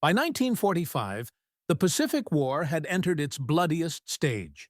By 1945, the Pacific War had entered its bloodiest stage.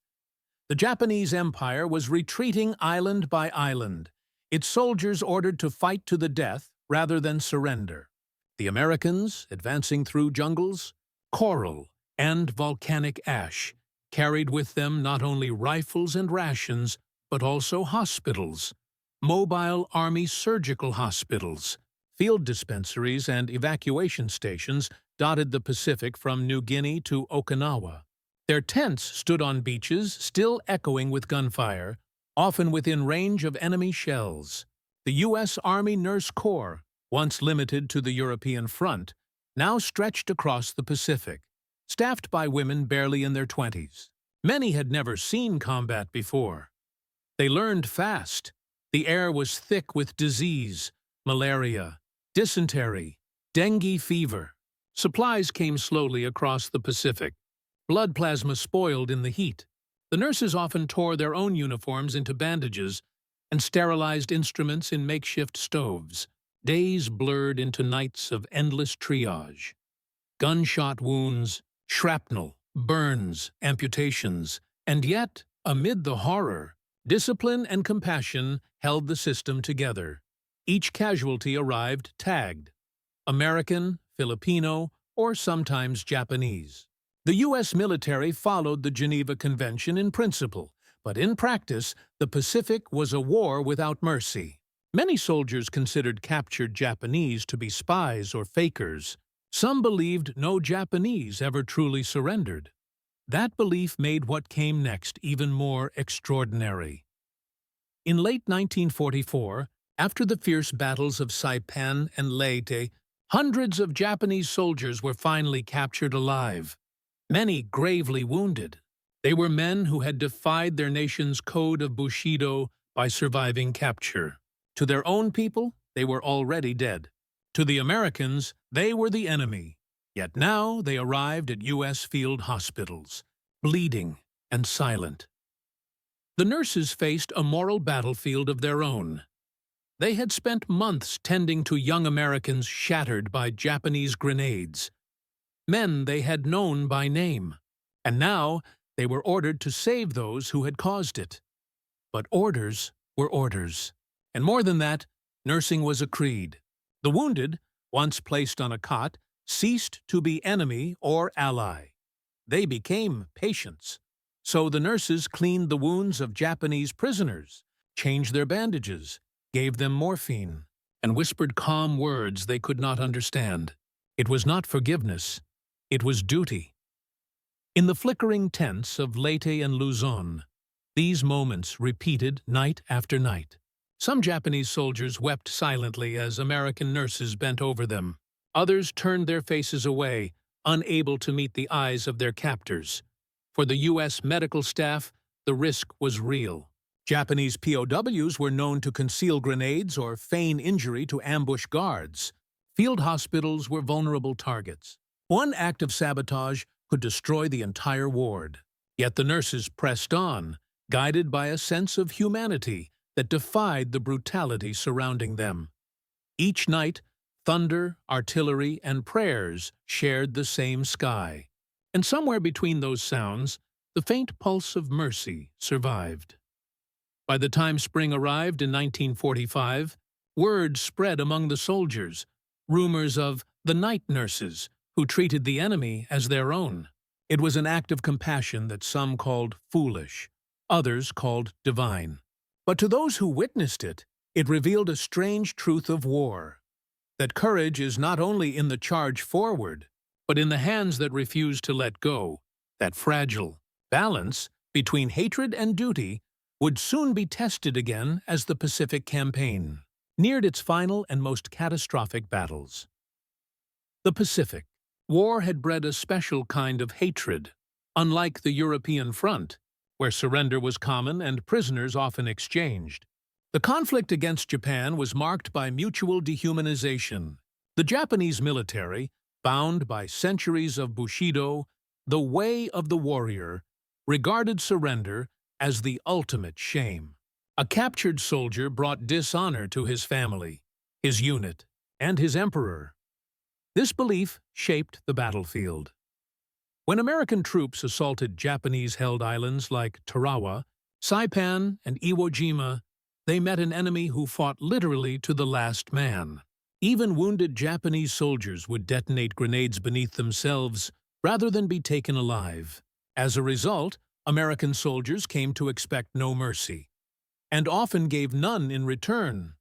The Japanese Empire was retreating island by island, its soldiers ordered to fight to the death rather than surrender. The Americans, advancing through jungles, coral, and volcanic ash, carried with them not only rifles and rations, but also hospitals, mobile army surgical hospitals, field dispensaries, and evacuation stations dotted the Pacific from New Guinea to Okinawa. Their tents stood on beaches, still echoing with gunfire, often within range of enemy shells. The U.S. Army Nurse Corps, once limited to the European front, now stretched across the Pacific, staffed by women barely in their 20s. Many had never seen combat before. They learned fast. The air was thick with disease, malaria, dysentery, dengue fever. Supplies came slowly across the Pacific. Blood plasma spoiled in the heat. The nurses often tore their own uniforms into bandages and sterilized instruments in makeshift stoves. Days blurred into nights of endless triage. Gunshot wounds, shrapnel, burns, amputations, and yet, amid the horror, discipline and compassion held the system together. Each casualty arrived tagged: American, Filipino, or sometimes Japanese. The U.S. military followed the Geneva Convention in principle, but in practice, the Pacific was a war without mercy. Many soldiers considered captured Japanese to be spies or fakers. Some believed no Japanese ever truly surrendered. That belief made what came next even more extraordinary. In late 1944, after the fierce battles of Saipan and Leyte, hundreds of Japanese soldiers were finally captured alive, many gravely wounded. They were men who had defied their nation's code of Bushido by surviving capture. To their own people, they were already dead. To the Americans, they were the enemy. Yet now they arrived at U.S. field hospitals, bleeding and silent. The nurses faced a moral battlefield of their own. They had spent months tending to young Americans shattered by Japanese grenades, men they had known by name, and now they were ordered to save those who had caused it. But orders were orders, and more than that, nursing was a creed. The wounded, once placed on a cot, ceased to be enemy or ally. They became patients. So the nurses cleaned the wounds of Japanese prisoners, changed their bandages, gave them morphine, and whispered calm words they could not understand. It was not forgiveness, it was duty. In the flickering tents of Leyte and Luzon, these moments repeated night after night. Some Japanese soldiers wept silently as American nurses bent over them. Others turned their faces away, unable to meet the eyes of their captors. For the U.S. medical staff, the risk was real. Japanese POWs were known to conceal grenades or feign injury to ambush guards. Field hospitals were vulnerable targets. One act of sabotage could destroy the entire ward. Yet the nurses pressed on, guided by a sense of humanity that defied the brutality surrounding them. Each night, thunder, artillery, and prayers shared the same sky. And somewhere between those sounds, the faint pulse of mercy survived. By the time spring arrived in 1945, word spread among the soldiers, rumors of the night nurses who treated the enemy as their own. It was an act of compassion that some called foolish, others called divine. But to those who witnessed it, it revealed a strange truth of war, that courage is not only in the charge forward, but in the hands that refuse to let go. That fragile balance between hatred and duty would soon be tested again as the Pacific Campaign neared its final and most catastrophic battles. The Pacific. War had bred a special kind of hatred. Unlike the European front, where surrender was common and prisoners often exchanged, the conflict against Japan was marked by mutual dehumanization. The Japanese military, bound by centuries of Bushido, the way of the warrior, regarded surrender as the ultimate shame. A captured soldier brought dishonor to his family, his unit, and his emperor. This belief shaped the battlefield. When American troops assaulted Japanese-held islands like Tarawa, Saipan, and Iwo Jima, they met an enemy who fought literally to the last man. Even wounded Japanese soldiers would detonate grenades beneath themselves rather than be taken alive. As a result, American soldiers came to expect no mercy, and often gave none in return.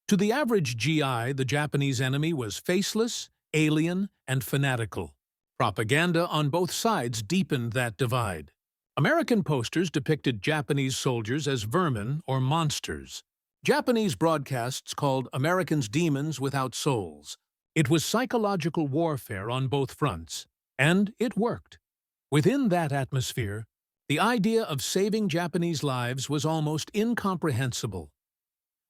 To the average GI, the Japanese enemy was faceless, alien, and fanatical. Propaganda on both sides deepened that divide. American posters depicted Japanese soldiers as vermin or monsters. Japanese broadcasts called Americans demons without souls. It was psychological warfare on both fronts, and it worked. Within that atmosphere, the idea of saving Japanese lives was almost incomprehensible.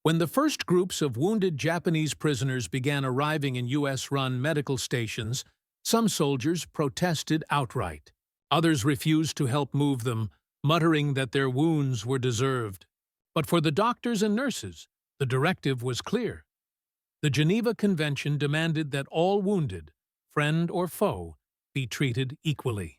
When the first groups of wounded Japanese prisoners began arriving in U.S.-run medical stations, some soldiers protested outright. Others refused to help move them, muttering that their wounds were deserved. But for the doctors and nurses, the directive was clear. The Geneva Convention demanded that all wounded, friend or foe, be treated equally.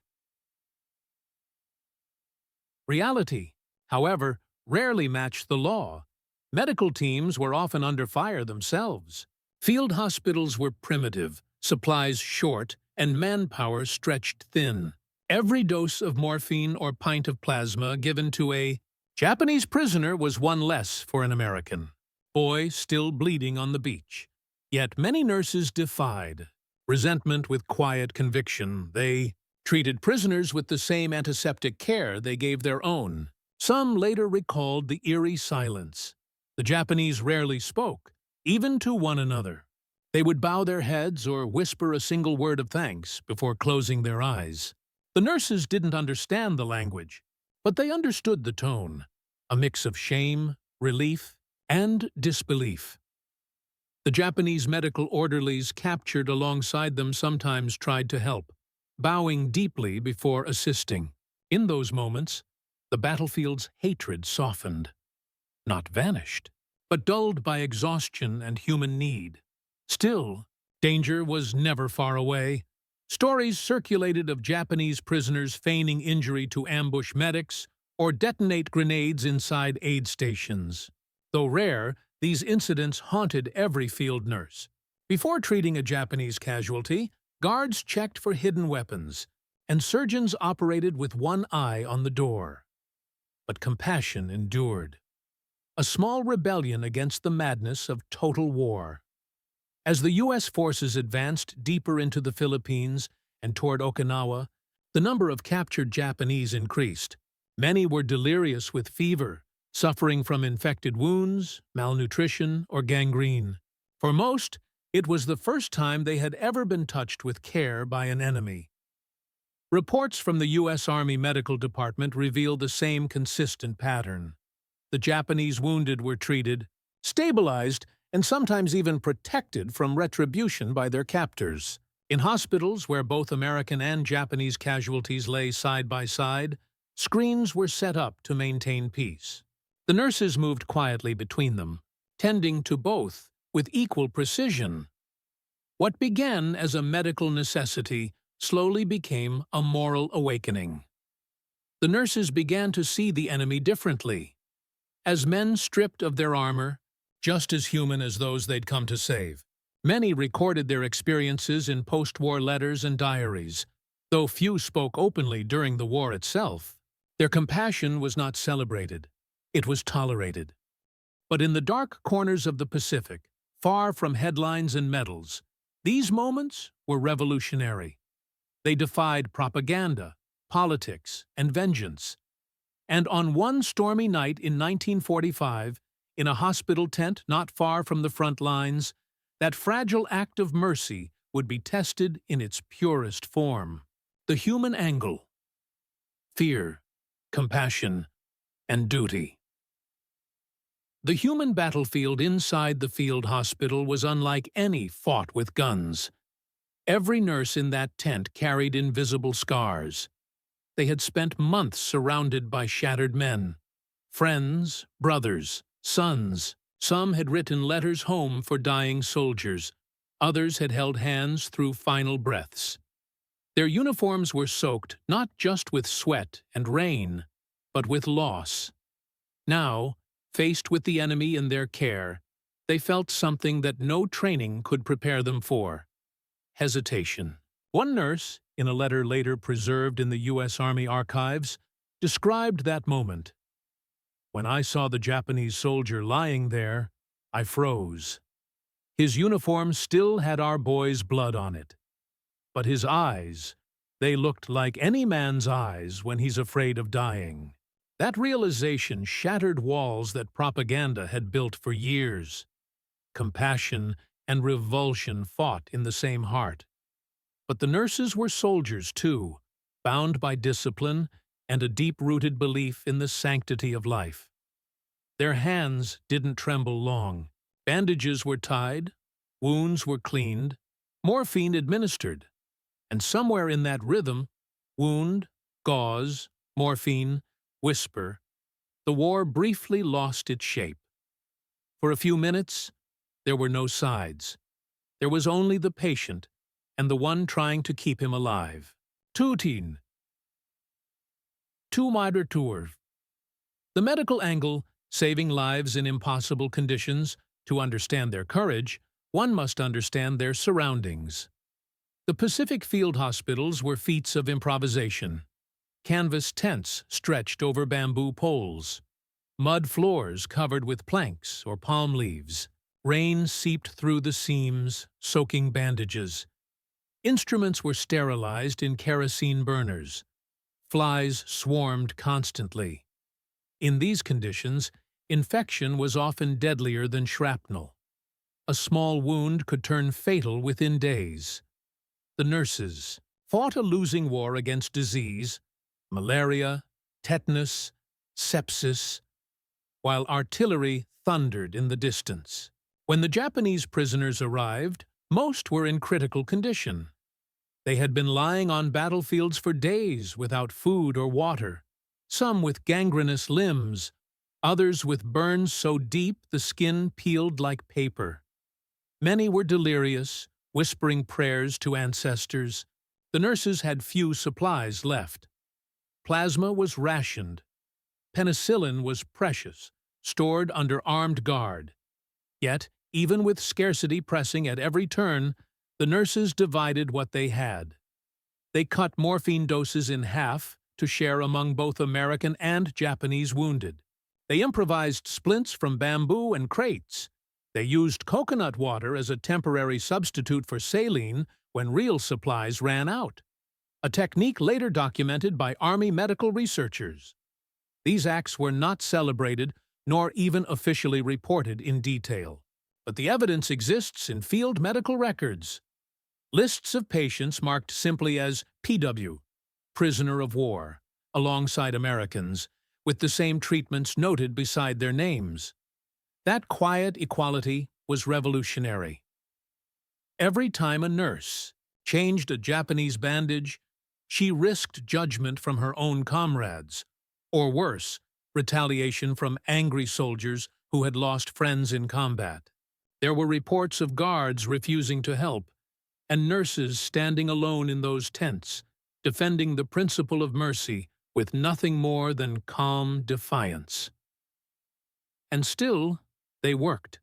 Reality, however, rarely matched the law. Medical teams were often under fire themselves. Field hospitals were primitive, supplies short, and manpower stretched thin. Every dose of morphine or pint of plasma given to a Japanese prisoner was one less for an American boy still bleeding on the beach. Yet many nurses defied resentment with quiet conviction. They treated prisoners with the same antiseptic care they gave their own. Some later recalled the eerie silence. The Japanese rarely spoke, even to one another. They would bow their heads or whisper a single word of thanks before closing their eyes. The nurses didn't understand the language, but they understood the tone, a mix of shame, relief, and disbelief. The Japanese medical orderlies captured alongside them sometimes tried to help, bowing deeply before assisting. In those moments, the battlefield's hatred softened, not vanished, but dulled by exhaustion and human need. Still, danger was never far away. Stories circulated of Japanese prisoners feigning injury to ambush medics or detonate grenades inside aid stations. Though rare, these incidents haunted every field nurse. Before treating a Japanese casualty, guards checked for hidden weapons, and surgeons operated with one eye on the door. But compassion endured. A small rebellion against the madness of total war. As the U.S. forces advanced deeper into the Philippines and toward Okinawa, the number of captured Japanese increased. Many were delirious with fever, suffering from infected wounds, malnutrition, or gangrene. For most, it was the first time they had ever been touched with care by an enemy. Reports from the U.S. Army Medical Department reveal the same consistent pattern. The Japanese wounded were treated, stabilized, and sometimes even protected from retribution by their captors. In hospitals where both American and Japanese casualties lay side by side, screens were set up to maintain peace. The nurses moved quietly between them, tending to both with equal precision. What began as a medical necessity slowly became a moral awakening. The nurses began to see the enemy differently. As men stripped of their armor, just as human as those they'd come to save. Many recorded their experiences in post-war letters and diaries. Though few spoke openly during the war itself, their compassion was not celebrated. It was tolerated. But in the dark corners of the Pacific, far from headlines and medals, these moments were revolutionary. They defied propaganda, politics, and vengeance. And on one stormy night in 1945, in a hospital tent not far from the front lines, that fragile act of mercy would be tested in its purest form. The human angle. Fear, compassion, and duty. The human battlefield inside the field hospital was unlike any fought with guns. Every nurse in that tent carried invisible scars. They had spent months surrounded by shattered men. Friends, brothers, sons. Some had written letters home for dying soldiers. Others had held hands through final breaths. Their uniforms were soaked not just with sweat and rain, but with loss. Now, faced with the enemy in their care, they felt something that no training could prepare them for: hesitation. One nurse, in a letter later preserved in the U.S. Army archives, described that moment. "When I saw the Japanese soldier lying there, I froze. His uniform still had our boy's blood on it. But his eyes, they looked like any man's eyes when he's afraid of dying." That realization shattered walls that propaganda had built for years. Compassion and revulsion fought in the same heart. But the nurses were soldiers too, bound by discipline and a deep-rooted belief in the sanctity of life. Their hands didn't tremble long. Bandages were tied, wounds were cleaned, morphine administered. And somewhere in that rhythm, wound, gauze, morphine, whisper, the war briefly lost its shape. For a few minutes, there were no sides. There was only the patient and the one trying to keep him alive. Tutin. Tu mider tour. The medical angle, saving lives in impossible conditions. To understand their courage, one must understand their surroundings. The Pacific field hospitals were feats of improvisation. Canvas tents stretched over bamboo poles. Mud floors covered with planks or palm leaves. Rain seeped through the seams, soaking bandages. Instruments were sterilized in kerosene burners. Flies swarmed constantly. In these conditions, infection was often deadlier than shrapnel. A small wound could turn fatal within days. The nurses fought a losing war against disease, malaria, tetanus, sepsis, while artillery thundered in the distance. When the Japanese prisoners arrived, most were in critical condition. They had been lying on battlefields for days without food or water, some with gangrenous limbs, others with burns so deep the skin peeled like paper. Many were delirious, whispering prayers to ancestors. The nurses had few supplies left. Plasma was rationed. Penicillin was precious, stored under armed guard. Yet, even with scarcity pressing at every turn, the nurses divided what they had. They cut morphine doses in half to share among both American and Japanese wounded. They improvised splints from bamboo and crates. They used coconut water as a temporary substitute for saline when real supplies ran out, a technique later documented by Army medical researchers. These acts were not celebrated nor even officially reported in detail, but the evidence exists in field medical records. Lists of patients marked simply as PW, prisoner of war, alongside Americans, with the same treatments noted beside their names. That quiet equality was revolutionary. Every time a nurse changed a Japanese bandage, she risked judgment from her own comrades, or worse, retaliation from angry soldiers who had lost friends in combat. There were reports of guards refusing to help, and nurses standing alone in those tents, defending the principle of mercy with nothing more than calm defiance. And still, they worked.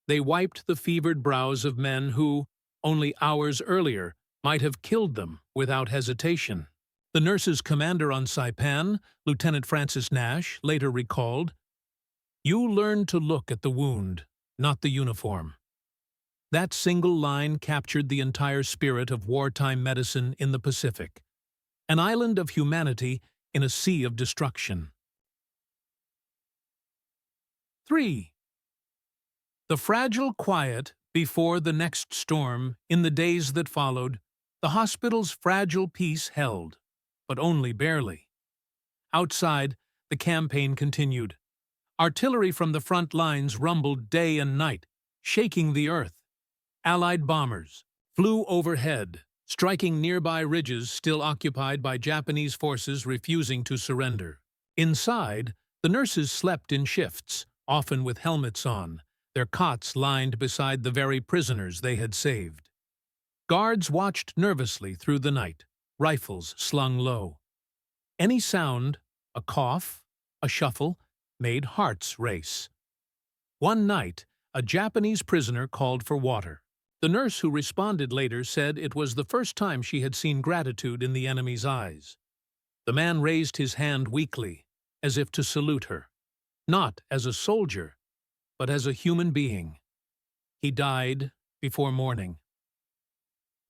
They wiped the fevered brows of men who, only hours earlier, might have killed them without hesitation. The nurses' commander on Saipan, Lieutenant Francis Nash, later recalled, "You learn to look at the wound, not the uniform." That single line captured the entire spirit of wartime medicine in the Pacific, an island of humanity in a sea of destruction. 3. The fragile quiet before the next storm, in the days that followed, the hospital's fragile peace held, but only barely. Outside, the campaign continued. Artillery from the front lines rumbled day and night, shaking the earth. Allied bombers flew overhead, striking nearby ridges still occupied by Japanese forces refusing to surrender. Inside, the nurses slept in shifts, often with helmets on, their cots lined beside the very prisoners they had saved. Guards watched nervously through the night, rifles slung low. Any sound, a cough, a shuffle, made hearts race. One night, a Japanese prisoner called for water. The nurse who responded later said it was the first time she had seen gratitude in the enemy's eyes. The man raised his hand weakly, as if to salute her, not as a soldier, but as a human being. He died before morning.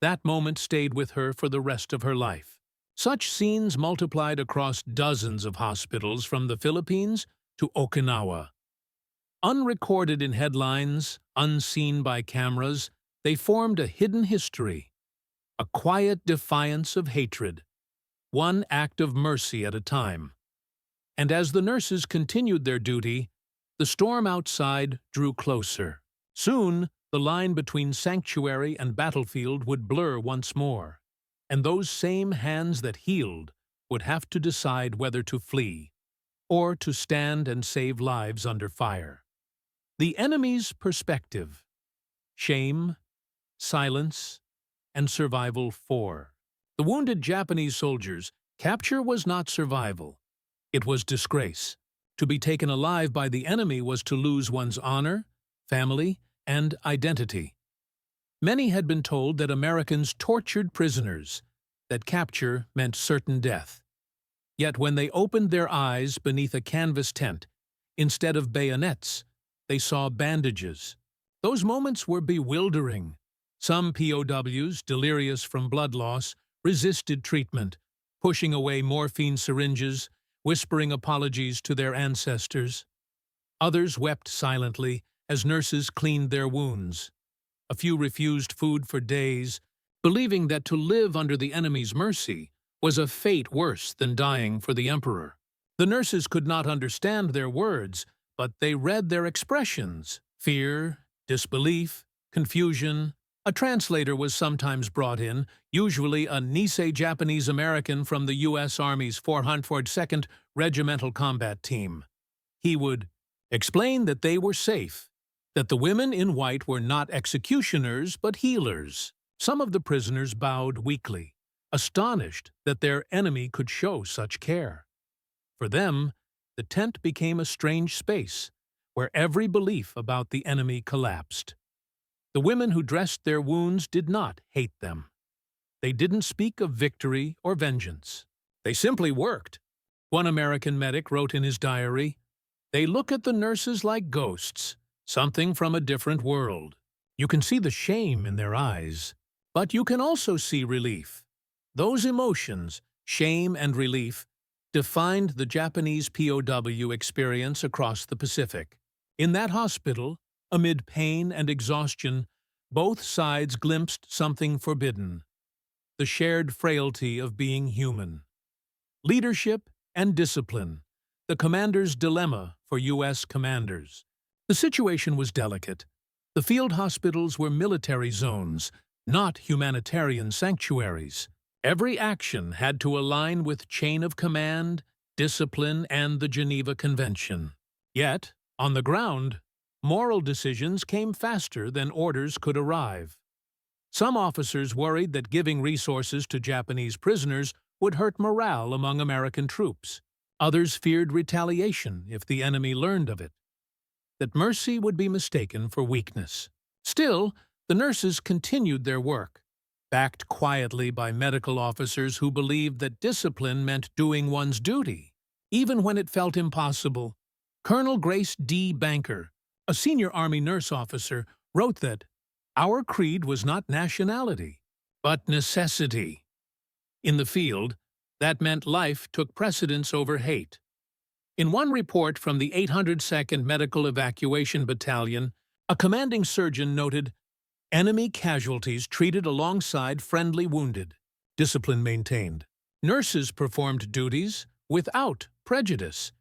That moment stayed with her for the rest of her life. Such scenes multiplied across dozens of hospitals from the Philippines to Okinawa. Unrecorded in headlines, unseen by cameras, they formed a hidden history, a quiet defiance of hatred, one act of mercy at a time. And as the nurses continued their duty, the storm outside drew closer. Soon, the line between sanctuary and battlefield would blur once more, and those same hands that healed would have to decide whether to flee or to stand and save lives under fire. The enemy's perspective: shame, silence, and survival for the wounded Japanese soldiers. Capture was not survival. It was disgrace. To be taken alive by the enemy was to lose one's honor, family, and identity. Many had been told that Americans tortured prisoners, that capture meant certain death. Yet when they opened their eyes beneath a canvas tent, instead of bayonets, they saw bandages. Those moments were bewildering. Some POWs, delirious from blood loss, resisted treatment, pushing away morphine syringes, whispering apologies to their ancestors. Others wept silently as nurses cleaned their wounds. A few refused food for days, believing that to live under the enemy's mercy was a fate worse than dying for the emperor. The nurses could not understand their words, but they read their expressions: fear, disbelief, confusion. A translator was sometimes brought in, usually a Nisei Japanese American from the U.S. Army's 402nd Regimental Combat Team. He would explain that they were safe, that the women in white were not executioners but healers. Some of the prisoners bowed weakly, astonished that their enemy could show such care. For them, the tent became a strange space, where every belief about the enemy collapsed. The women who dressed their wounds did not hate them. They didn't speak of victory or vengeance. They simply worked. One American medic wrote in his diary, "They look at the nurses like ghosts, something from a different world. You can see the shame in their eyes, but you can also see relief." Those emotions, shame and relief, defined the Japanese POW experience across the Pacific. In that hospital, amid pain and exhaustion, both sides glimpsed something forbidden: the shared frailty of being human. Leadership and discipline, the commander's dilemma for U.S. commanders. The situation was delicate. The field hospitals were military zones, not humanitarian sanctuaries. Every action had to align with chain of command, discipline, and the Geneva Convention. Yet, on the ground, moral decisions came faster than orders could arrive. Some officers worried that giving resources to Japanese prisoners would hurt morale among American troops. Others feared retaliation if the enemy learned of it, that mercy would be mistaken for weakness. Still, the nurses continued their work, backed quietly by medical officers who believed that discipline meant doing one's duty, even when it felt impossible. Colonel Grace D. Banker, a senior Army nurse officer, wrote that our creed was not nationality, but necessity. In the field, that meant life took precedence over hate. In one report from the 802nd Medical Evacuation Battalion, a commanding surgeon noted, "Enemy casualties treated alongside friendly wounded. Discipline maintained. Nurses performed duties without prejudice."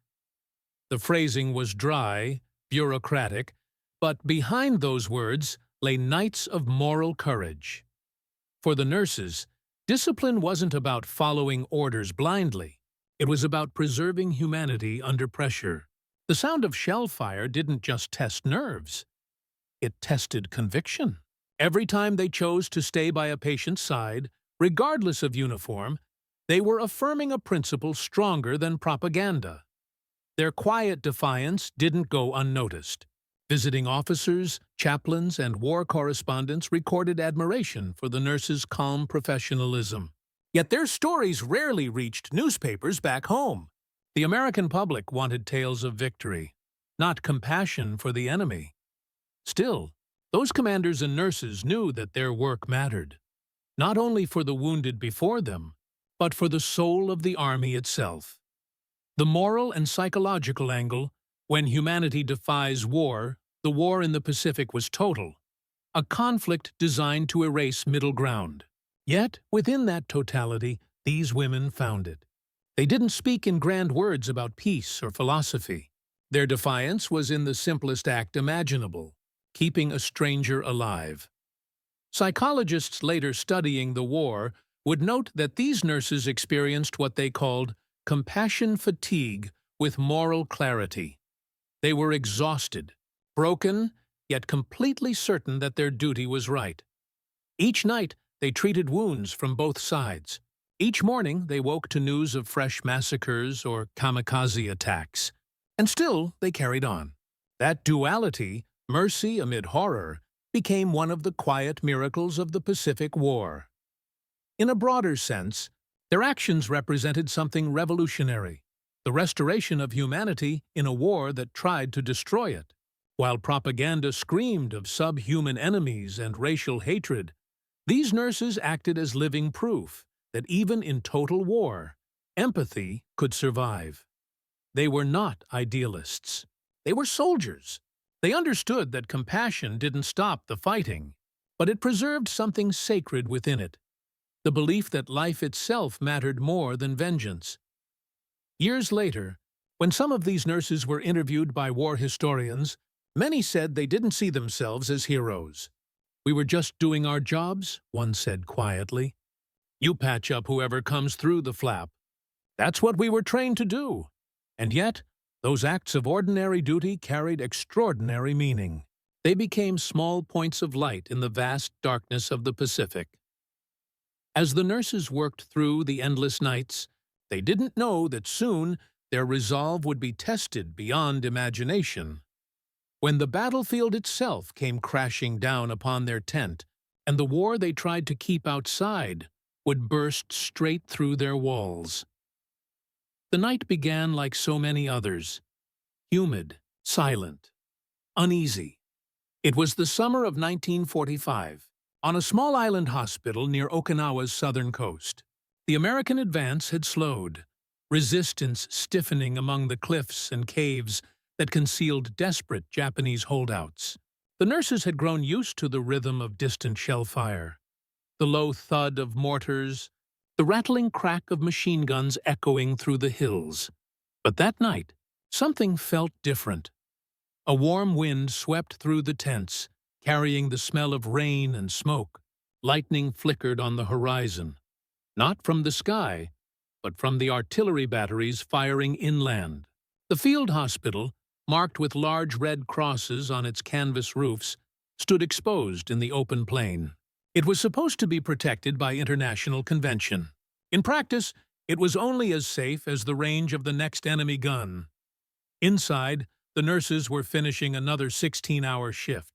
The phrasing was dry, bureaucratic, but behind those words lay nights of moral courage. For the nurses, discipline wasn't about following orders blindly. It was about preserving humanity under pressure. The sound of shell fire didn't just test nerves. It tested conviction. Every time they chose to stay by a patient's side, regardless of uniform, they were affirming a principle stronger than propaganda. Their quiet defiance didn't go unnoticed. Visiting officers, chaplains, and war correspondents recorded admiration for the nurses' calm professionalism. Yet their stories rarely reached newspapers back home. The American public wanted tales of victory, not compassion for the enemy. Still, those commanders and nurses knew that their work mattered, not only for the wounded before them, but for the soul of the army itself. The moral and psychological angle: when humanity defies war, the war in the Pacific was total, a conflict designed to erase middle ground. Yet, within that totality, these women found it. They didn't speak in grand words about peace or philosophy. Their defiance was in the simplest act imaginable: keeping a stranger alive. Psychologists later studying the war would note that these nurses experienced what they called compassion fatigue with moral clarity. They were exhausted, broken, yet completely certain that their duty was right. Each night, they treated wounds from both sides. Each morning, they woke to news of fresh massacres or kamikaze attacks. And still, they carried on. That duality, mercy amid horror, became one of the quiet miracles of the Pacific War. In a broader sense, their actions represented something revolutionary: the restoration of humanity in a war that tried to destroy it. While propaganda screamed of subhuman enemies and racial hatred, these nurses acted as living proof that even in total war, empathy could survive. They were not idealists. They were soldiers. They understood that compassion didn't stop the fighting, but it preserved something sacred within it: the belief that life itself mattered more than vengeance. Years later, when some of these nurses were interviewed by war historians, many said they didn't see themselves as heroes. "We were just doing our jobs," one said quietly. "You patch up whoever comes through the flap. That's what we were trained to do." And yet, those acts of ordinary duty carried extraordinary meaning. They became small points of light in the vast darkness of the Pacific. As the nurses worked through the endless nights, they didn't know that soon their resolve would be tested beyond imagination. When the battlefield itself came crashing down upon their tent, and the war they tried to keep outside would burst straight through their walls. The night began like so many others: humid, silent, uneasy. It was the summer of 1945. On a small island hospital near Okinawa's southern coast. The American advance had slowed, resistance stiffening among the cliffs and caves that concealed desperate Japanese holdouts. The nurses had grown used to the rhythm of distant shell fire, the low thud of mortars, the rattling crack of machine guns echoing through the hills. But that night, something felt different. A warm wind swept through the tents, carrying the smell of rain and smoke. Lightning flickered on the horizon, not from the sky, but from the artillery batteries firing inland. The field hospital, marked with large red crosses on its canvas roofs, stood exposed in the open plain. It was supposed to be protected by international convention. In practice, it was only as safe as the range of the next enemy gun. Inside, the nurses were finishing another 16-hour shift.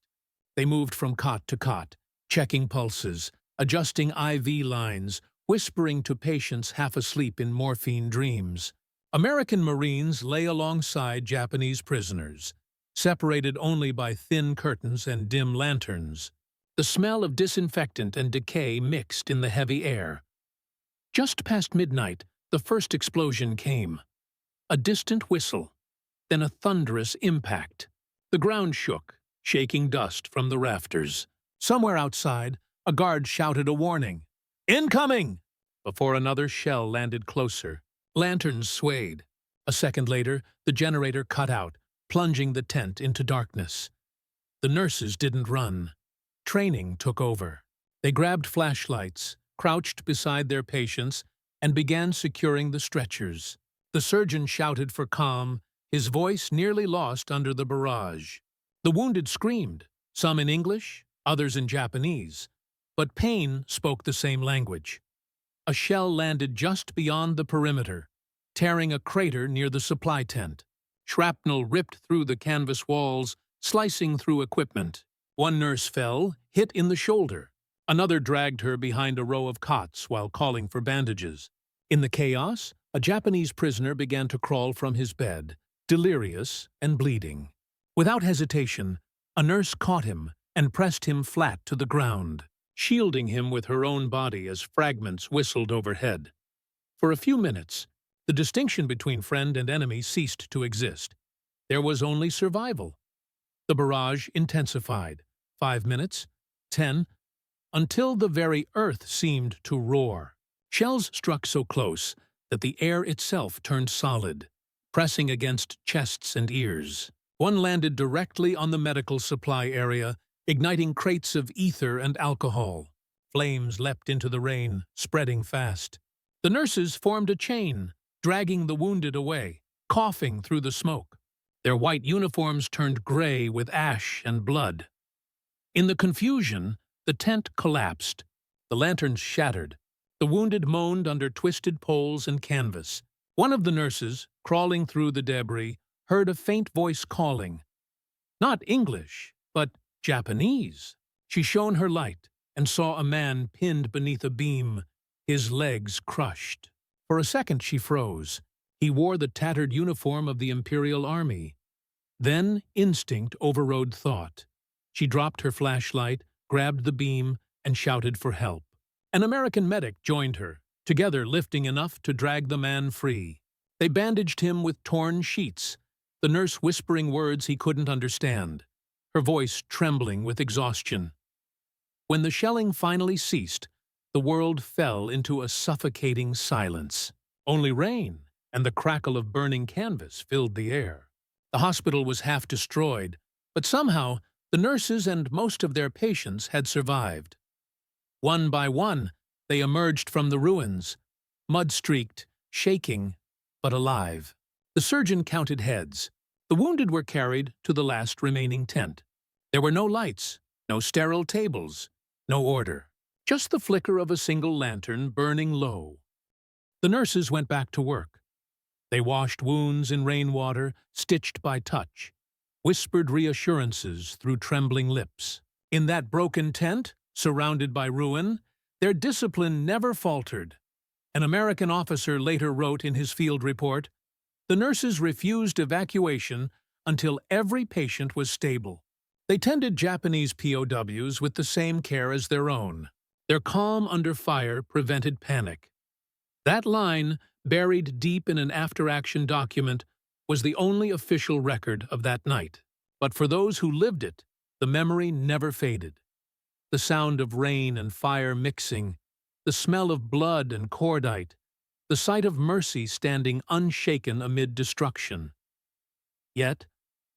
They moved from cot to cot, checking pulses, adjusting IV lines, whispering to patients half asleep in morphine dreams. American Marines lay alongside Japanese prisoners, separated only by thin curtains and dim lanterns. The smell of disinfectant and decay mixed in the heavy air. Just past midnight, the first explosion came. A distant whistle, then a thunderous impact. The ground shook, shaking dust from the rafters. Somewhere outside, a guard shouted a warning. "Incoming!" Before another shell landed closer, lanterns swayed. A second later, the generator cut out, plunging the tent into darkness. The nurses didn't run. Training took over. They grabbed flashlights, crouched beside their patients, and began securing the stretchers. The surgeon shouted for calm, his voice nearly lost under the barrage. The wounded screamed, some in English, others in Japanese, but Payne spoke the same language. A shell landed just beyond the perimeter, tearing a crater near the supply tent. Shrapnel ripped through the canvas walls, slicing through equipment. One nurse fell, hit in the shoulder. Another dragged her behind a row of cots while calling for bandages. In the chaos, a Japanese prisoner began to crawl from his bed, delirious and bleeding. Without hesitation, a nurse caught him and pressed him flat to the ground, shielding him with her own body as fragments whistled overhead. For a few minutes, the distinction between friend and enemy ceased to exist. There was only survival. The barrage intensified. 5 minutes, 10, until the very earth seemed to roar. Shells struck so close that the air itself turned solid, pressing against chests and ears. One landed directly on the medical supply area, igniting crates of ether and alcohol. Flames leapt into the rain, spreading fast. The nurses formed a chain, dragging the wounded away, coughing through the smoke. Their white uniforms turned gray with ash and blood. In the confusion, the tent collapsed. The lanterns shattered. The wounded moaned under twisted poles and canvas. One of the nurses, crawling through the debris, heard a faint voice calling. Not English, but Japanese. She shone her light and saw a man pinned beneath a beam, his legs crushed. For a second she froze. He wore the tattered uniform of the Imperial Army. Then instinct overrode thought. She dropped her flashlight, grabbed the beam, and shouted for help. An American medic joined her, together lifting enough to drag the man free. They bandaged him with torn sheets, the nurse whispering words he couldn't understand, her voice trembling with exhaustion. When the shelling finally ceased, the world fell into a suffocating silence. Only rain and the crackle of burning canvas filled the air. The hospital was half destroyed, but somehow the nurses and most of their patients had survived. One by one, they emerged from the ruins, mud-streaked, shaking, but alive. The surgeon counted heads. The wounded were carried to the last remaining tent. There were no lights, no sterile tables, no order. Just the flicker of a single lantern burning low. The nurses went back to work. They washed wounds in rainwater, stitched by touch, whispered reassurances through trembling lips. In that broken tent, surrounded by ruin, their discipline never faltered. An American officer later wrote in his field report, "The nurses refused evacuation until every patient was stable." They tended Japanese POWs with the same care as their own. Their calm under fire prevented panic. That line, buried deep in an after-action document, was the only official record of that night. But for those who lived it, the memory never faded. The sound of rain and fire mixing, the smell of blood and cordite, the sight of mercy standing unshaken amid destruction. Yet,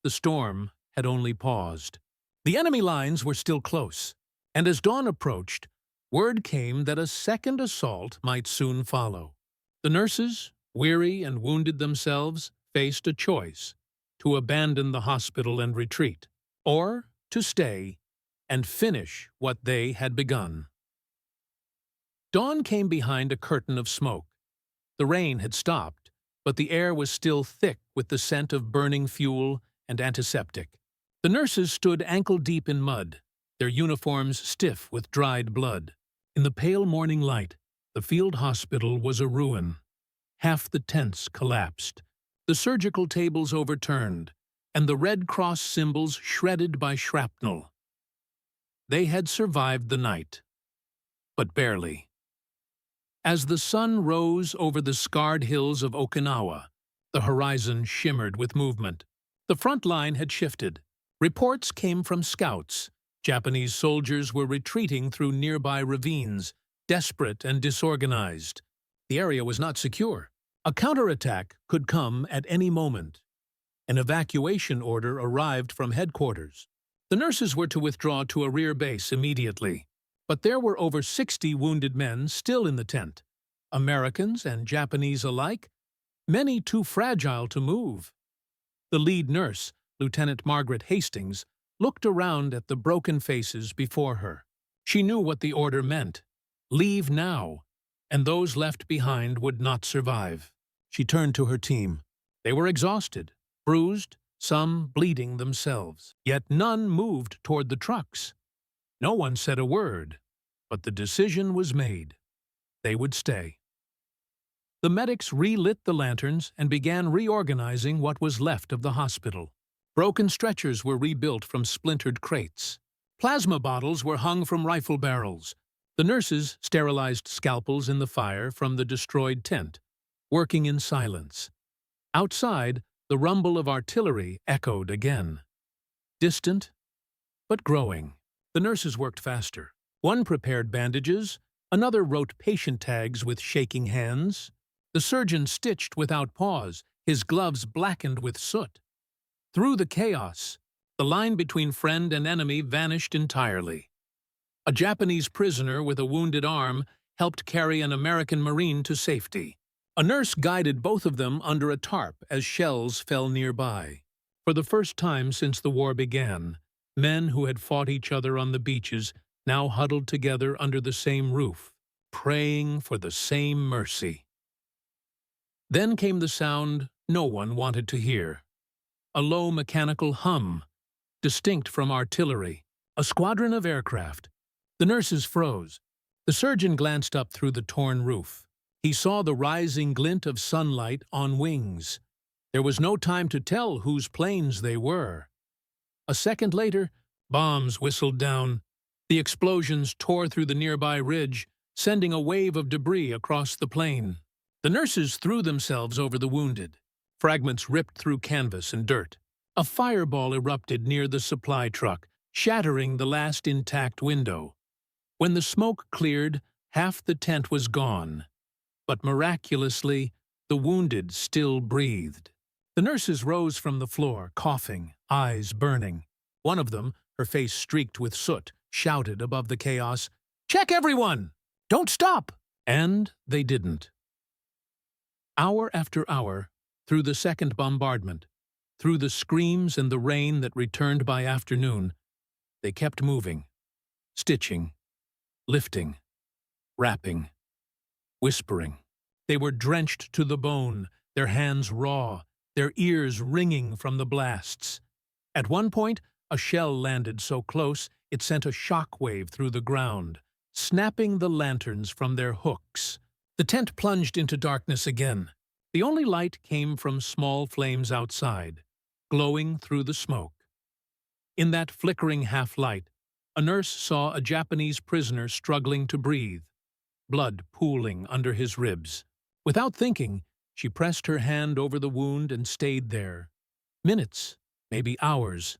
the storm had only paused. The enemy lines were still close, and as dawn approached, word came that a second assault might soon follow. The nurses, weary and wounded themselves, faced a choice: to abandon the hospital and retreat, or to stay and finish what they had begun. Dawn came behind a curtain of smoke. The rain had stopped, but the air was still thick with the scent of burning fuel and antiseptic. The nurses stood ankle-deep in mud, their uniforms stiff with dried blood. In the pale morning light, the field hospital was a ruin. Half the tents collapsed, the surgical tables overturned, and the Red Cross symbols shredded by shrapnel. They had survived the night, but barely. As the sun rose over the scarred hills of Okinawa, the horizon shimmered with movement. The front line had shifted. Reports came from scouts. Japanese soldiers were retreating through nearby ravines, desperate and disorganized. The area was not secure. A counterattack could come at any moment. An evacuation order arrived from headquarters. The nurses were to withdraw to a rear base immediately. But there were over 60 wounded men still in the tent, Americans and Japanese alike, many too fragile to move. The lead nurse, Lieutenant Margaret Hastings, looked around at the broken faces before her. She knew what the order meant. Leave now, and those left behind would not survive. She turned to her team. They were exhausted, bruised, some bleeding themselves. Yet none moved toward the trucks. No one said a word, but the decision was made. They would stay. The medics relit the lanterns and began reorganizing what was left of the hospital. Broken stretchers were rebuilt from splintered crates. Plasma bottles were hung from rifle barrels. The nurses sterilized scalpels in the fire from the destroyed tent, working in silence. Outside, the rumble of artillery echoed again. Distant, but growing. The nurses worked faster. One prepared bandages, another wrote patient tags with shaking hands. The surgeon stitched without pause, his gloves blackened with soot. Through the chaos, the line between friend and enemy vanished entirely. A Japanese prisoner with a wounded arm helped carry an American Marine to safety. A nurse guided both of them under a tarp as shells fell nearby. For the first time since the war began, men who had fought each other on the beaches now huddled together under the same roof, praying for the same mercy. Then came the sound no one wanted to hear. A low mechanical hum, distinct from artillery. A squadron of aircraft. The nurses froze. The surgeon glanced up through the torn roof. He saw the rising glint of sunlight on wings. There was no time to tell whose planes they were. A second later, bombs whistled down. The explosions tore through the nearby ridge, sending a wave of debris across the plain. The nurses threw themselves over the wounded. Fragments ripped through canvas and dirt. A fireball erupted near the supply truck, shattering the last intact window. When the smoke cleared, half the tent was gone. But miraculously, the wounded still breathed. The nurses rose from the floor, coughing, eyes burning. One of them, her face streaked with soot, shouted above the chaos, "Check everyone! Don't stop!" And they didn't. Hour after hour, through the second bombardment, through the screams and the rain that returned by afternoon, they kept moving, stitching, lifting, wrapping, whispering. They were drenched to the bone, their hands raw, their ears ringing from the blasts. At one point, a shell landed so close it sent a shock wave through the ground, snapping the lanterns from their hooks. The tent plunged into darkness again. The only light came from small flames outside, glowing through the smoke. In that flickering half-light, a nurse saw a Japanese prisoner struggling to breathe, blood pooling under his ribs. Without thinking, she pressed her hand over the wound and stayed there. Minutes, maybe hours,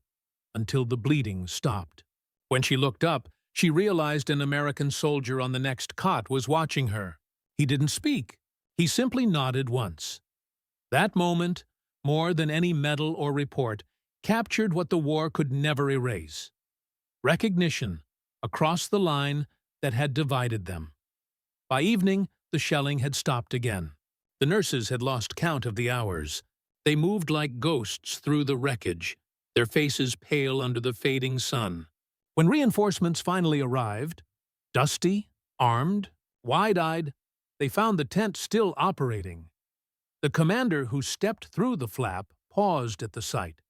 until the bleeding stopped. When she looked up, she realized an American soldier on the next cot was watching her. He didn't speak. He simply nodded once. That moment, more than any medal or report, captured what the war could never erase. Recognition, across the line that had divided them. By evening, the shelling had stopped again. The nurses had lost count of the hours. They moved like ghosts through the wreckage, their faces pale under the fading sun. When reinforcements finally arrived, dusty, armed, wide-eyed, they found the tent still operating. The commander who stepped through the flap paused at the sight.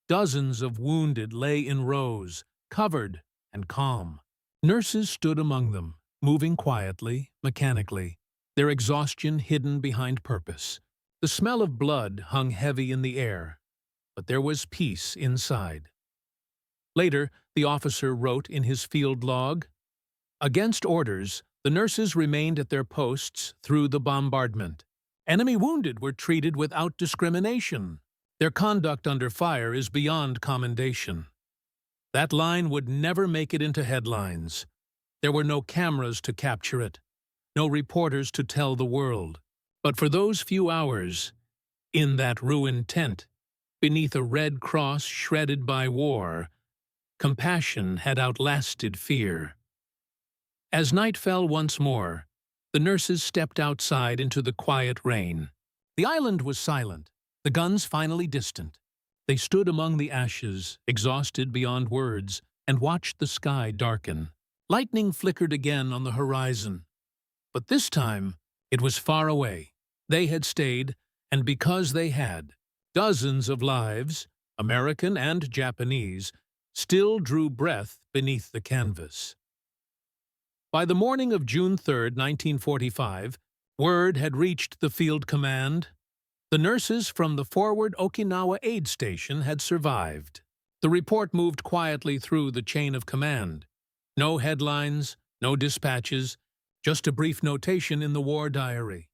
Dozens of wounded lay in rows, covered and calm. Nurses stood among them, moving quietly, mechanically, their exhaustion hidden behind purpose. The smell of blood hung heavy in the air, but there was peace inside. Later, the officer wrote in his field log, "Against orders, the nurses remained at their posts through the bombardment. Enemy wounded were treated without discrimination. Their conduct under fire is beyond commendation." That line would never make it into headlines. There were no cameras to capture it, no reporters to tell the world. But for those few hours, in that ruined tent, beneath a red cross shredded by war, compassion had outlasted fear. As night fell once more, the nurses stepped outside into the quiet rain. The island was silent, the guns finally distant. They stood among the ashes, exhausted beyond words, and watched the sky darken. Lightning flickered again on the horizon, but this time it was far away. They had stayed, and because they had, dozens of lives, American and Japanese, still drew breath beneath the canvas. By the morning of June 3, 1945, word had reached the field command. The nurses from the forward Okinawa aid station had survived. The report moved quietly through the chain of command. No headlines, no dispatches, just a brief notation in the war diary.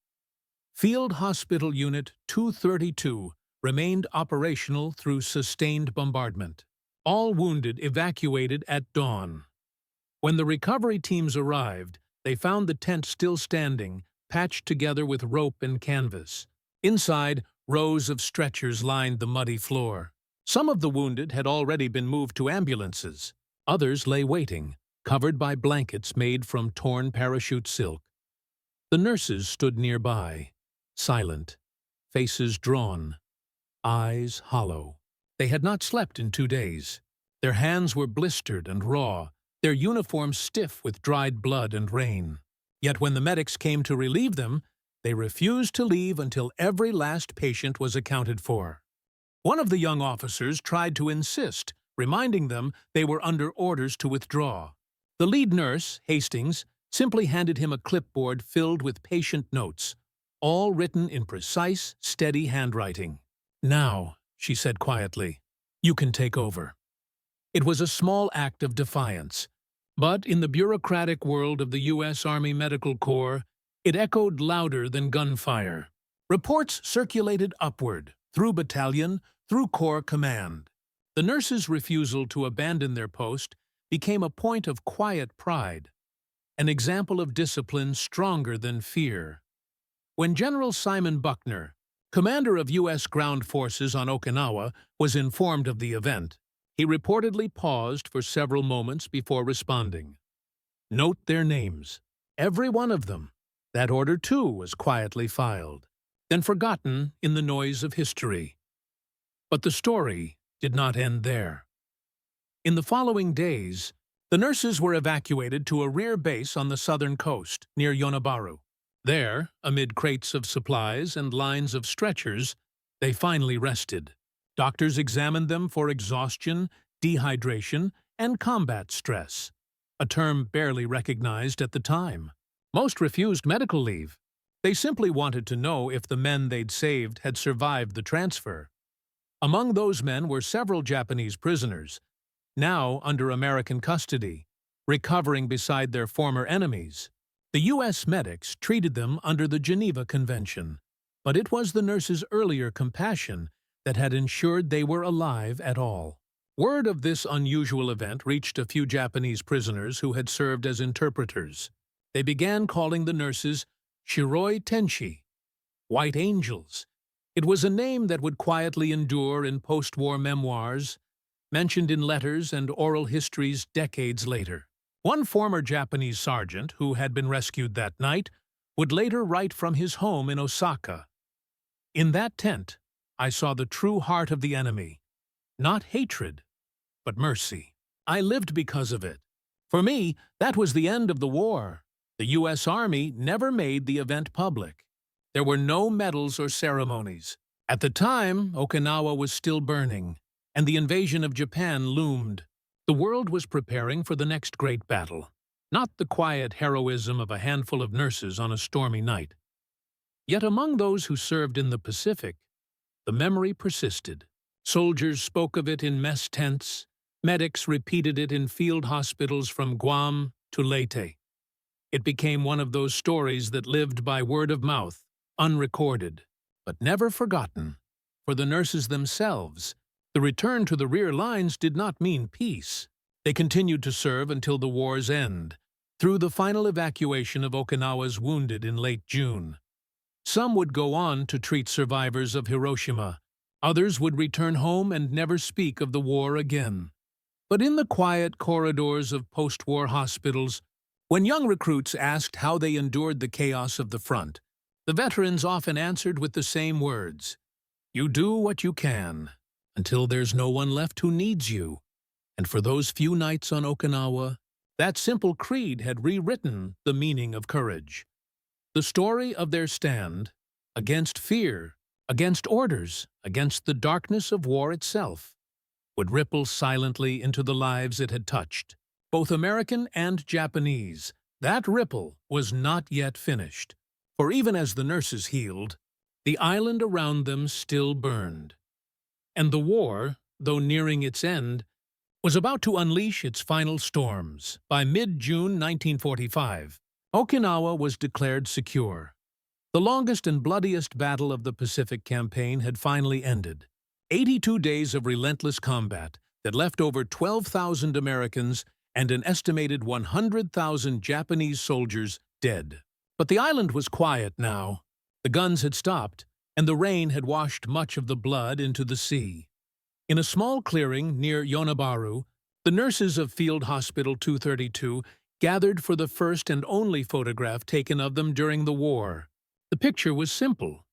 Field Hospital Unit 232 remained operational through sustained bombardment. All wounded evacuated at dawn. When the recovery teams arrived, they found the tent still standing, patched together with rope and canvas. Inside, rows of stretchers lined the muddy floor. Some of the wounded had already been moved to ambulances. Others lay waiting, covered by blankets made from torn parachute silk. The nurses stood nearby, silent, faces drawn, eyes hollow. They had not slept in 2 days. Their hands were blistered and raw, their uniforms stiff with dried blood and rain. Yet when the medics came to relieve them, they refused to leave until every last patient was accounted for. One of the young officers tried to insist, reminding them they were under orders to withdraw. The lead nurse, Hastings, simply handed him a clipboard filled with patient notes, all written in precise, steady handwriting. "Now," she said quietly, "you can take over." It was a small act of defiance, but in the bureaucratic world of the U.S. Army Medical Corps, it echoed louder than gunfire. Reports circulated upward, through battalion, through Corps command. The nurses' refusal to abandon their post became a point of quiet pride, an example of discipline stronger than fear. When General Simon Buckner, commander of U.S. ground forces on Okinawa, was informed of the event, he reportedly paused for several moments before responding. "Note their names, every one of them." That order, too, was quietly filed, then forgotten in the noise of history. But the story did not end there. In the following days, the nurses were evacuated to a rear base on the southern coast, near Yonabaru. There, amid crates of supplies and lines of stretchers, they finally rested. Doctors examined them for exhaustion, dehydration, and combat stress, a term barely recognized at the time. Most refused medical leave. They simply wanted to know if the men they'd saved had survived the transfer. Among those men were several Japanese prisoners, now under American custody, recovering beside their former enemies. The U.S. medics treated them under the Geneva Convention, but it was the nurses' earlier compassion that had ensured they were alive at all. Word of this unusual event reached a few Japanese prisoners who had served as interpreters. They began calling the nurses Shiroi Tenshi, White Angels. It was a name that would quietly endure in post-war memoirs, mentioned in letters and oral histories decades later. One former Japanese sergeant, who had been rescued that night, would later write from his home in Osaka, "In that tent, I saw the true heart of the enemy. Not hatred, but mercy. I lived because of it. For me, that was the end of the war. The U.S. Army never made the event public. There were no medals or ceremonies. At the time, Okinawa was still burning, and the invasion of Japan loomed. The world was preparing for the next great battle, not the quiet heroism of a handful of nurses on a stormy night. Yet among those who served in the Pacific, the memory persisted. Soldiers spoke of it in mess tents. Medics repeated it in field hospitals from Guam to Leyte. It became one of those stories that lived by word of mouth, unrecorded, but never forgotten. For the nurses themselves, the return to the rear lines did not mean peace. They continued to serve until the war's end, through the final evacuation of Okinawa's wounded in late June. Some would go on to treat survivors of Hiroshima. Others would return home and never speak of the war again. But in the quiet corridors of post-war hospitals, when young recruits asked how they endured the chaos of the front, the veterans often answered with the same words: "You do what you can." until there's no one left who needs you. And for those few nights on Okinawa, that simple creed had rewritten the meaning of courage. The story of their stand against fear, against orders, against the darkness of war itself, would ripple silently into the lives it had touched, both American and Japanese. That ripple was not yet finished, for even as the nurses healed, the island around them still burned. And the war, though nearing its end, was about to unleash its final storms. By mid-June 1945, Okinawa was declared secure. The longest and bloodiest battle of the Pacific Campaign had finally ended. 82 days of relentless combat that left over 12,000 Americans and an estimated 100,000 Japanese soldiers dead. But the island was quiet now. The guns had stopped, and the rain had washed much of the blood into the sea. In a small clearing near Yonabaru, the nurses of Field Hospital 232 gathered for the first and only photograph taken of them during the war. The picture was simple.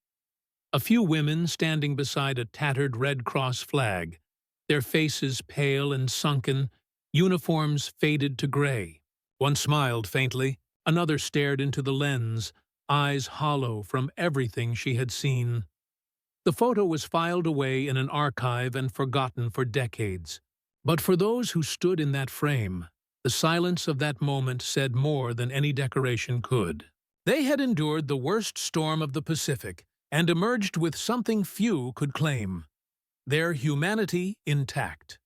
A few women standing beside a tattered Red Cross flag, their faces pale and sunken, uniforms faded to gray. One smiled faintly, another stared into the lens, eyes hollow from everything she had seen. The photo was filed away in an archive and forgotten for decades. But for those who stood in that frame, the silence of that moment said more than any decoration could. They had endured the worst storm of the Pacific and emerged with something few could claim: their humanity intact.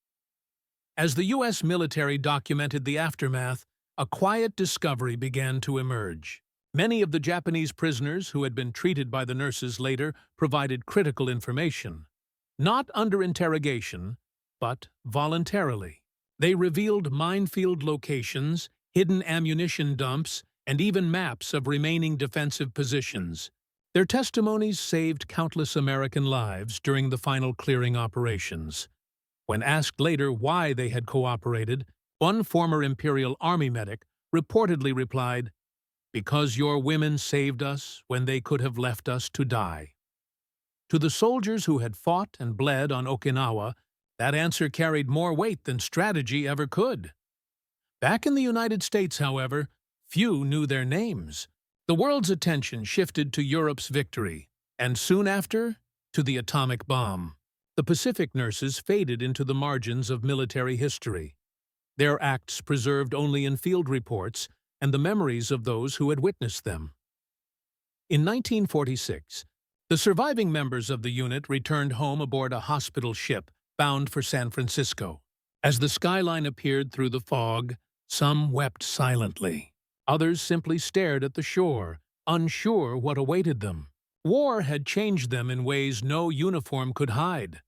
As the U.S. military documented the aftermath, a quiet discovery began to emerge. Many of the Japanese prisoners who had been treated by the nurses later provided critical information. Not under interrogation, but voluntarily. They revealed minefield locations, hidden ammunition dumps, and even maps of remaining defensive positions. Their testimonies saved countless American lives during the final clearing operations. When asked later why they had cooperated, one former Imperial Army medic reportedly replied, "Because your women saved us when they could have left us to die." To the soldiers who had fought and bled on Okinawa, that answer carried more weight than strategy ever could. Back in the United States, however, few knew their names. The world's attention shifted to Europe's victory, and soon after, to the atomic bomb. The Pacific nurses faded into the margins of military history, their acts preserved only in field reports and the memories of those who had witnessed them. In 1946, the surviving members of the unit returned home aboard a hospital ship bound for San Francisco. As the skyline appeared through the fog, some wept silently. Others simply stared at the shore, unsure what awaited them. War had changed them in ways no uniform could hide.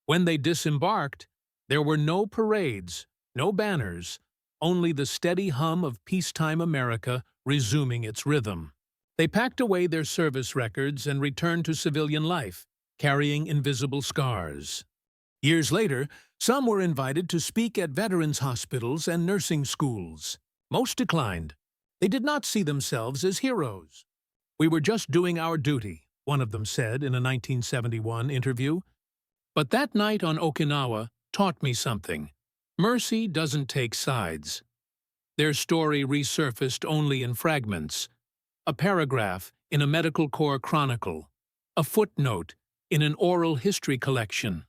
When they disembarked, there were no parades, no banners, only the steady hum of peacetime America resuming its rhythm. They packed away their service records and returned to civilian life, carrying invisible scars. Years later, some were invited to speak at veterans' hospitals and nursing schools. Most declined. They did not see themselves as heroes. "We were just doing our duty," one of them said in a 1971 interview. But that night on Okinawa taught me something. Mercy doesn't take sides. Their story resurfaced only in fragments. A paragraph in a medical corps chronicle, a footnote in an oral history collection.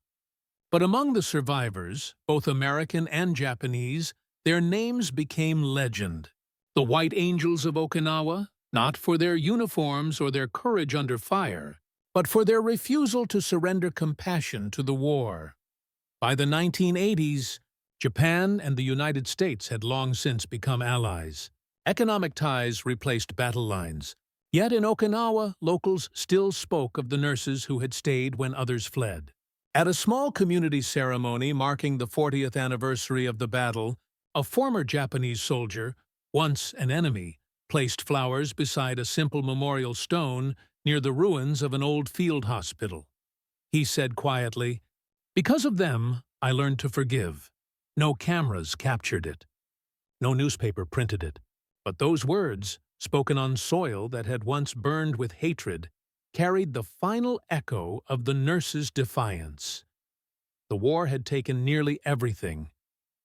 But among the survivors, both American and Japanese, their names became legend. The White Angels of Okinawa, not for their uniforms or their courage under fire, but for their refusal to surrender compassion to the war. By the 1980s, Japan and the United States had long since become allies. Economic ties replaced battle lines. Yet in Okinawa, locals still spoke of the nurses who had stayed when others fled. At a small community ceremony marking the 40th anniversary of the battle, a former Japanese soldier, once an enemy, placed flowers beside a simple memorial stone near the ruins of an old field hospital. He said quietly, "Because of them, I learned to forgive." No cameras captured it. No newspaper printed it. But those words, spoken on soil that had once burned with hatred, carried the final echo of the nurses' defiance. The war had taken nearly everything: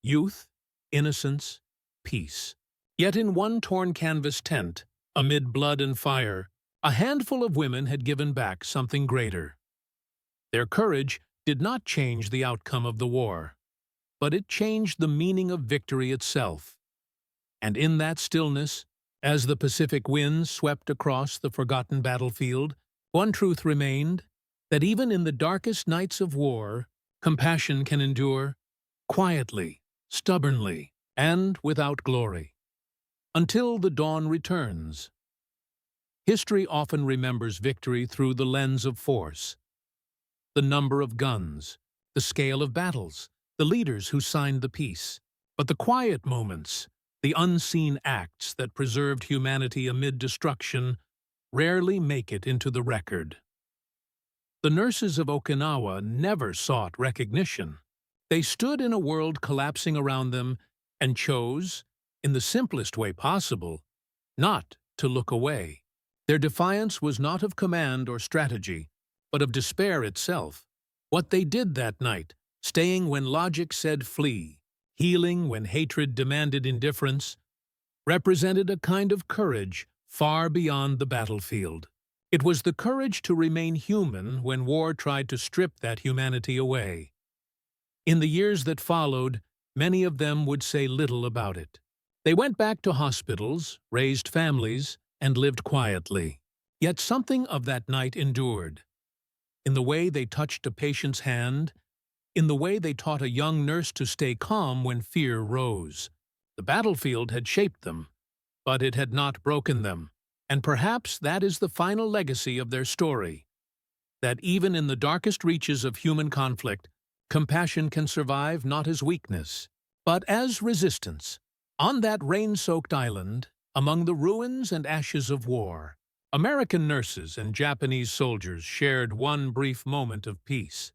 youth, innocence, peace. Yet in one torn canvas tent, amid blood and fire, a handful of women had given back something greater. Their courage did not change the outcome of the war, but it changed the meaning of victory itself. And in that stillness, as the Pacific winds swept across the forgotten battlefield, one truth remained: that even in the darkest nights of war, compassion can endure quietly, stubbornly, and without glory, until the dawn returns. History often remembers victory through the lens of force: the number of guns, the scale of battles, the leaders who signed the peace. But the quiet moments, the unseen acts that preserved humanity amid destruction, rarely make it into the record. The nurses of Okinawa never sought recognition. They stood in a world collapsing around them and chose, in the simplest way possible, not to look away. Their defiance was not of command or strategy, but of despair itself. What they did that night, staying when logic said flee, healing when hatred demanded indifference, represented a kind of courage far beyond the battlefield. It was the courage to remain human when war tried to strip that humanity away. In the years that followed, many of them would say little about it. They went back to hospitals, raised families, and lived quietly. Yet something of that night endured. In the way they touched a patient's hand, in the way they taught a young nurse to stay calm when fear rose. The battlefield had shaped them, but it had not broken them. And perhaps that is the final legacy of their story: that even in the darkest reaches of human conflict, compassion can survive not as weakness, but as resistance. On that rain-soaked island, among the ruins and ashes of war, American nurses and Japanese soldiers shared one brief moment of peace.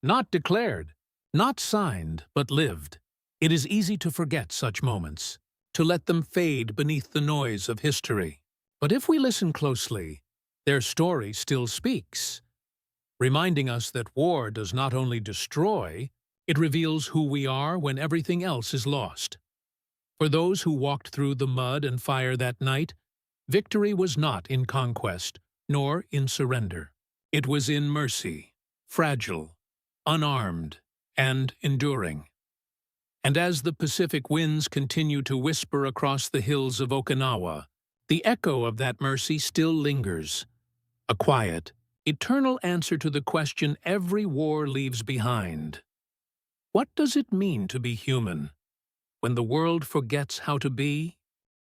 Not declared, not signed, but lived. It is easy to forget such moments, to let them fade beneath the noise of history. But if we listen closely, their story still speaks, reminding us that war does not only destroy, it reveals who we are when everything else is lost. For those who walked through the mud and fire that night, victory was not in conquest, nor in surrender. It was in mercy, fragile, unarmed, and enduring. And as the Pacific winds continue to whisper across the hills of Okinawa, the echo of that mercy still lingers, a quiet, eternal answer to the question every war leaves behind. What does it mean to be human when the world forgets how to be?